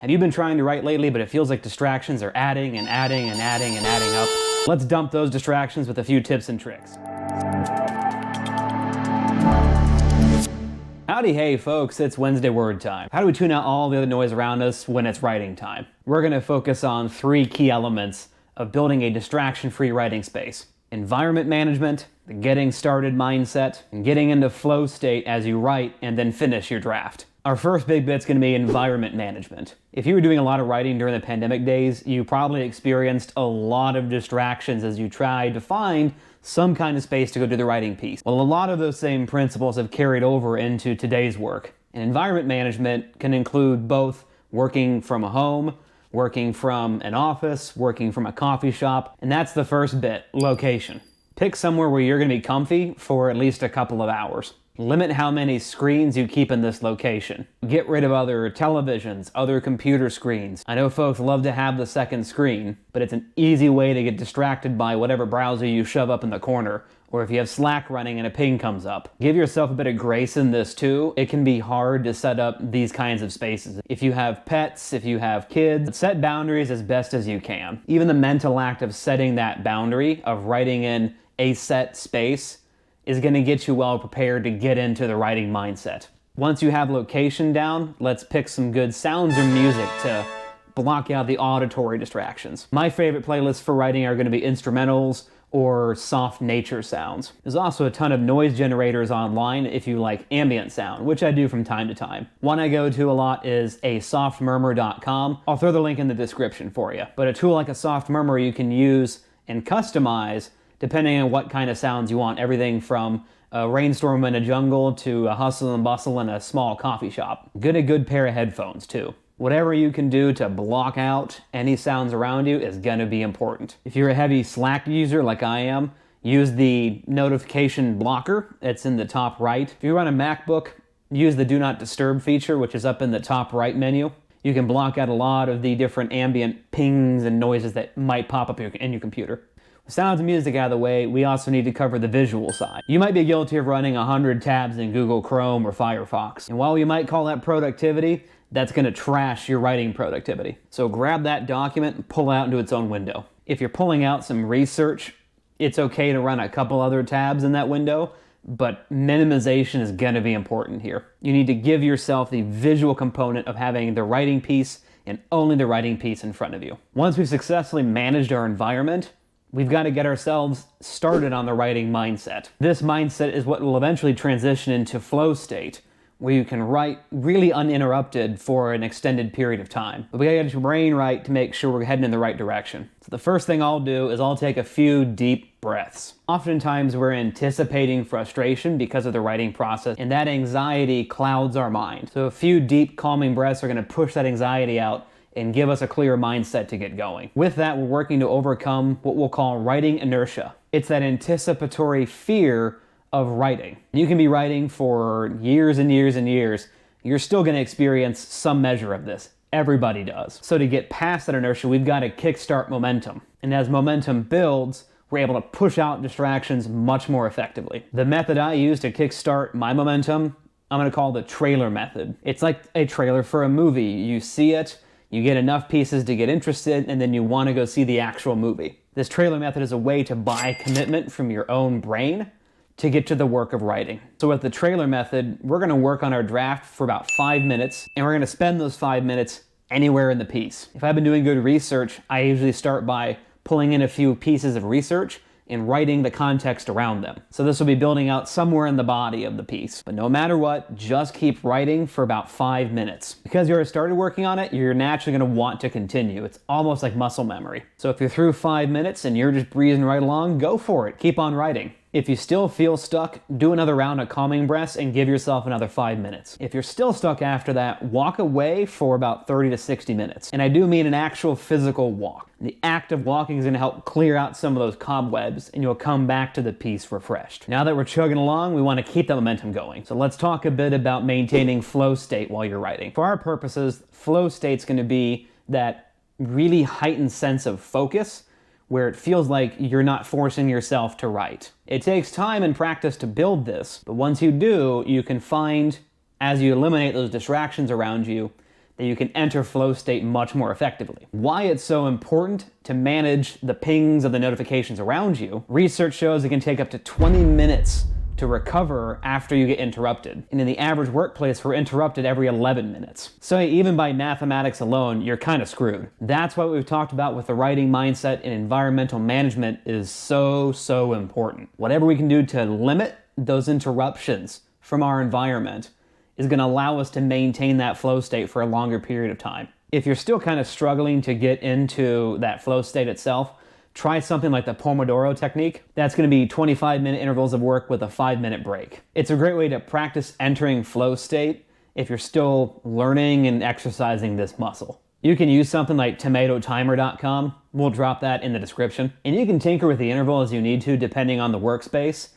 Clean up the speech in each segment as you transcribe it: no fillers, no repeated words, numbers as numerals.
Have you been trying to write lately, but it feels like distractions are adding and adding and adding and adding up? Let's dump those distractions with a few tips and tricks. Howdy hey folks, it's Wednesday Word Time. How do we tune out all the other noise around us when it's writing time? We're going to focus on 3 key elements of building a distraction-free writing space. Environment management, the getting started mindset, and getting into flow state as you write and then finish your draft. Our first big bit's going to be environment management. If you were doing a lot of writing during the pandemic days, you probably experienced a lot of distractions as you tried to find some kind of space to go do the writing piece. Well, a lot of those same principles have carried over into today's work. And environment management can include both working from a home, working from an office, working from a coffee shop, and that's the first bit, location. Pick somewhere where you're going to be comfy for at least a couple of hours. Limit how many screens you keep in this location. Get rid of other televisions, other computer screens. I know folks love to have the second screen, but it's an easy way to get distracted by whatever browser you shove up in the corner, or if you have Slack running and a ping comes up. Give yourself a bit of grace in this too. It can be hard to set up these kinds of spaces. If you have pets, if you have kids, set boundaries as best as you can. Even the mental act of setting that boundary, of writing in a set space, is going to get you well prepared to get into the writing mindset. Once you have location down, let's pick some good sounds or music to block out the auditory distractions. My favorite playlists for writing are going to be instrumentals or soft nature sounds. There's also a ton of noise generators online if you like ambient sound, which I do from time to time. One I go to a lot is asoftmurmur.com. I'll throw the link in the description for you. But a tool like ASoftMurmur you can use and customize depending on what kind of sounds you want. Everything from a rainstorm in a jungle to a hustle and bustle in a small coffee shop. Get a good pair of headphones too. Whatever you can do to block out any sounds around you is gonna be important. If you're a heavy Slack user like I am, use the notification blocker. It's in the top right. If you run a MacBook, use the Do Not Disturb feature, which is up in the top right menu. You can block out a lot of the different ambient pings and noises that might pop up in your computer. With sounds and music out of the way, we also need to cover the visual side. You might be guilty of running 100 tabs in Google Chrome or Firefox. And while you might call that productivity, that's going to trash your writing productivity. So grab that document and pull it out into its own window. If you're pulling out some research, it's okay to run a couple other tabs in that window, but minimization is going to be important here. You need to give yourself the visual component of having the writing piece and only the writing piece in front of you. Once we've successfully managed our environment, we've got to get ourselves started on the writing mindset. This mindset is what will eventually transition into flow state, where you can write really uninterrupted for an extended period of time. But we gotta get your brain right to make sure we're heading in the right direction. So the first thing I'll do is I'll take a few deep breaths. Oftentimes we're anticipating frustration because of the writing process, and that anxiety clouds our mind. So a few deep calming breaths are gonna push that anxiety out and give us a clear mindset to get going. With that, we're working to overcome what we'll call writing inertia. It's that anticipatory fear of writing. You can be writing for years and years and years. You're still going to experience some measure of this. Everybody does. So to get past that inertia, we've got to kickstart momentum. And as momentum builds, we're able to push out distractions much more effectively. The method I use to kickstart my momentum, I'm going to call the trailer method. It's like a trailer for a movie. You see it, you get enough pieces to get interested, and then you want to go see the actual movie. This trailer method is a way to buy commitment from your own brain to get to the work of writing. So with the trailer method, we're going to work on our draft for about 5 minutes, and we're going to spend those 5 minutes anywhere in the piece. If I've been doing good research, I usually start by pulling in a few pieces of research and writing the context around them. So this will be building out somewhere in the body of the piece. But no matter what, just keep writing for about 5 minutes. Because you already started working on it, you're naturally going to want to continue. It's almost like muscle memory. So if you're through 5 minutes and you're just breezing right along, go for it. Keep on writing. If you still feel stuck, do another round of calming breaths and give yourself another 5 minutes. If you're still stuck after that, walk away for about 30 to 60 minutes. And I do mean an actual physical walk. The act of walking is going to help clear out some of those cobwebs, and you'll come back to the piece refreshed. Now that we're chugging along, we want to keep that momentum going. So let's talk a bit about maintaining flow state while you're writing. For our purposes, flow state's going to be that really heightened sense of focus where it feels like you're not forcing yourself to write. It takes time and practice to build this, but once you do, you can find, as you eliminate those distractions around you, that you can enter flow state much more effectively. Why it's so important to manage the pings of the notifications around you, research shows it can take up to 20 minutes to recover after you get interrupted. And in the average workplace, we're interrupted every 11 minutes. So even by mathematics alone, you're kind of screwed. That's what we've talked about with the writing mindset and environmental management is so important. Whatever we can do to limit those interruptions from our environment is going to allow us to maintain that flow state for a longer period of time. If you're still kind of struggling to get into that flow state itself, try something like the Pomodoro technique. That's going to be 25-minute intervals of work with a 5-minute break. It's a great way to practice entering flow state if you're still learning and exercising this muscle. You can use something like tomatotimer.com. We'll drop that in the description. And you can tinker with the interval as you need to depending on the workspace,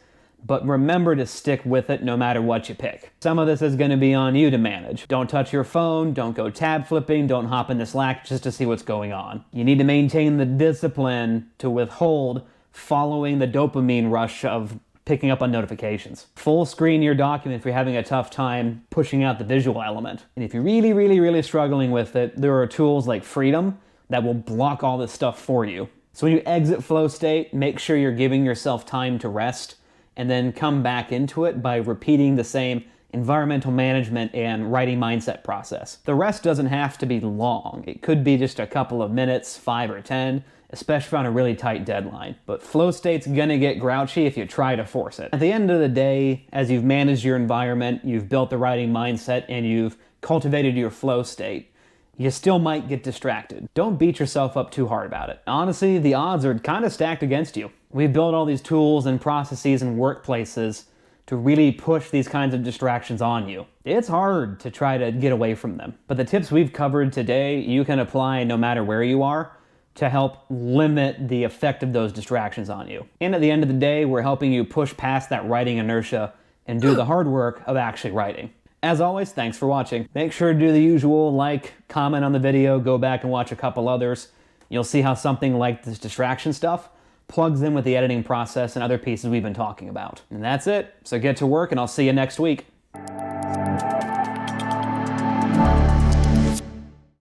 but remember to stick with it no matter what you pick. Some of this is going to be on you to manage. Don't touch your phone, don't go tab flipping, don't hop into Slack just to see what's going on. You need to maintain the discipline to withhold following the dopamine rush of picking up on notifications. Full screen your document if you're having a tough time pushing out the visual element. And if you're really struggling with it, there are tools like Freedom that will block all this stuff for you. So when you exit flow state, make sure you're giving yourself time to rest and then come back into it by repeating the same environmental management and writing mindset process. The rest doesn't have to be long. It could be just a couple of minutes, 5 or 10, especially on a really tight deadline. But flow state's gonna get grouchy if you try to force it. At the end of the day, as you've managed your environment, you've built the writing mindset, and you've cultivated your flow state, you still might get distracted. Don't beat yourself up too hard about it. Honestly, the odds are kind of stacked against you. We've built all these tools and processes and workplaces to really push these kinds of distractions on you. It's hard to try to get away from them. But the tips we've covered today, you can apply no matter where you are to help limit the effect of those distractions on you. And at the end of the day, we're helping you push past that writing inertia and do the hard work of actually writing. As always, thanks for watching. Make sure to do the usual, like, comment on the video, go back and watch a couple others. You'll see how something like this distraction stuff plugs in with the editing process and other pieces we've been talking about. And that's it. So get to work, and I'll see you next week.